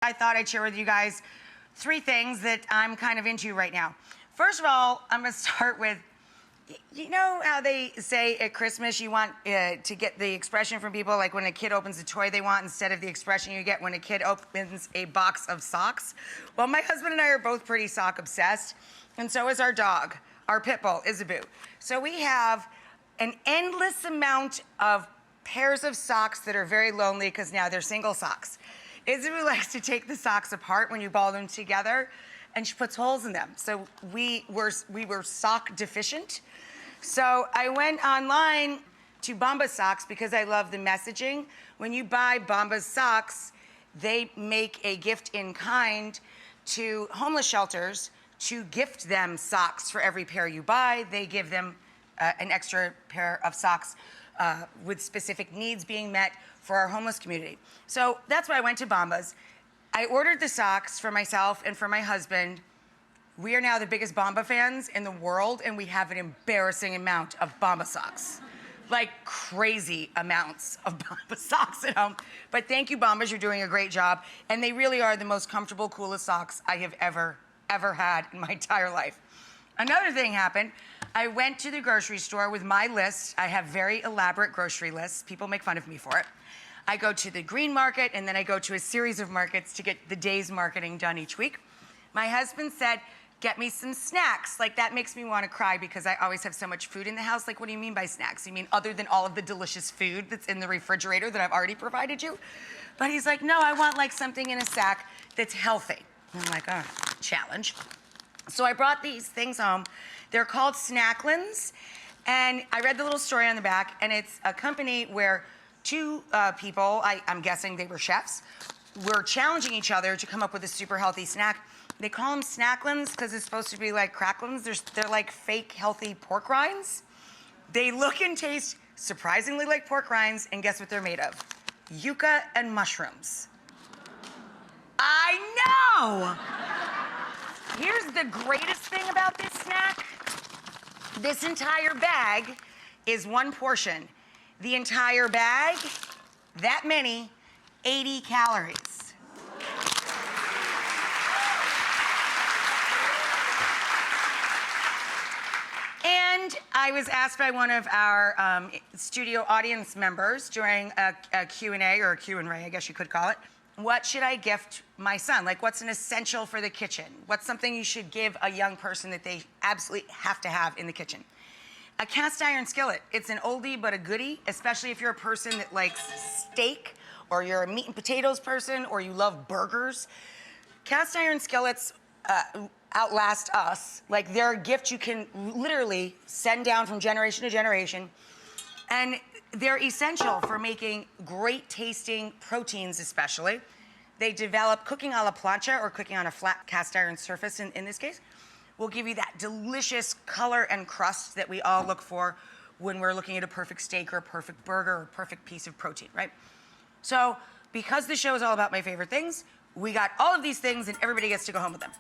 I thought I'd share with you guys 3 things that I'm kind of into right now. First of all, I'm gonna start with, you know how they say at Christmas you want to get the expression from people, like when a kid opens a toy they want instead of the expression you get when a kid opens a box of socks? Well, my husband and I are both pretty sock obsessed, and so is our dog, our pit bull, Isabu. So we have an endless amount of pairs of socks that are very lonely because now they're single socks. Isabu likes to take the socks apart when you ball them together, and she puts holes in them. So we were sock deficient. So I went online to Bombas Socks because I love the messaging. When you buy Bombas Socks, they make a gift in kind to homeless shelters to gift them socks for every pair you buy. They give them an extra pair of socks with specific needs being met for our homeless community. So that's why I went to Bombas. I ordered the socks for myself and for my husband. We are now the biggest Bomba fans in the world, and we have an embarrassing amount of Bomba socks. Like crazy amounts of Bomba socks at home. But thank you, Bombas, you're doing a great job. And they really are the most comfortable, coolest socks I have ever had in my entire life. Another thing happened. I went to the grocery store with my list. I have very elaborate grocery lists. People make fun of me for it. I go to the green market, and then I go to a series of markets to get the day's marketing done each week. My husband said, get me some snacks. Like, that makes me want to cry because I always have so much food in the house. Like, what do you mean by snacks? You mean other than all of the delicious food that's in the refrigerator that I've already provided you? But he's like, no, I want like something in a sack that's healthy. I'm like, oh, challenge. So I brought these things home. They're called Snacklins. And I read the little story on the back, and it's a company where 2 people, I'm guessing they were chefs, were challenging each other to come up with a super healthy snack. They call them Snacklins because it's supposed to be like cracklins. They're like fake healthy pork rinds. They look and taste surprisingly like pork rinds, and guess what they're made of? Yucca and mushrooms. I know! Here's the greatest thing about this snack. This entire bag is 1 portion. The entire bag, that many, 80 calories. And I was asked by one of our studio audience members during a Q&A, or a Q&A, I guess you could call it, what should I gift my son? Like, what's an essential for the kitchen? What's something you should give a young person that they absolutely have to have in the kitchen? A cast iron skillet. It's an oldie but a goodie, especially if you're a person that likes steak, or you're a meat and potatoes person, or you love burgers. Cast iron skillets outlast us. Like, they're a gift you can literally send down from generation to generation. And they're essential for making great tasting proteins, especially. They develop cooking a la plancha, or cooking on a flat cast iron surface in this case, will give you that delicious color and crust that we all look for when we're looking at a perfect steak or a perfect burger or a perfect piece of protein, right? So, because the show is all about my favorite things, we got all of these things and everybody gets to go home with them.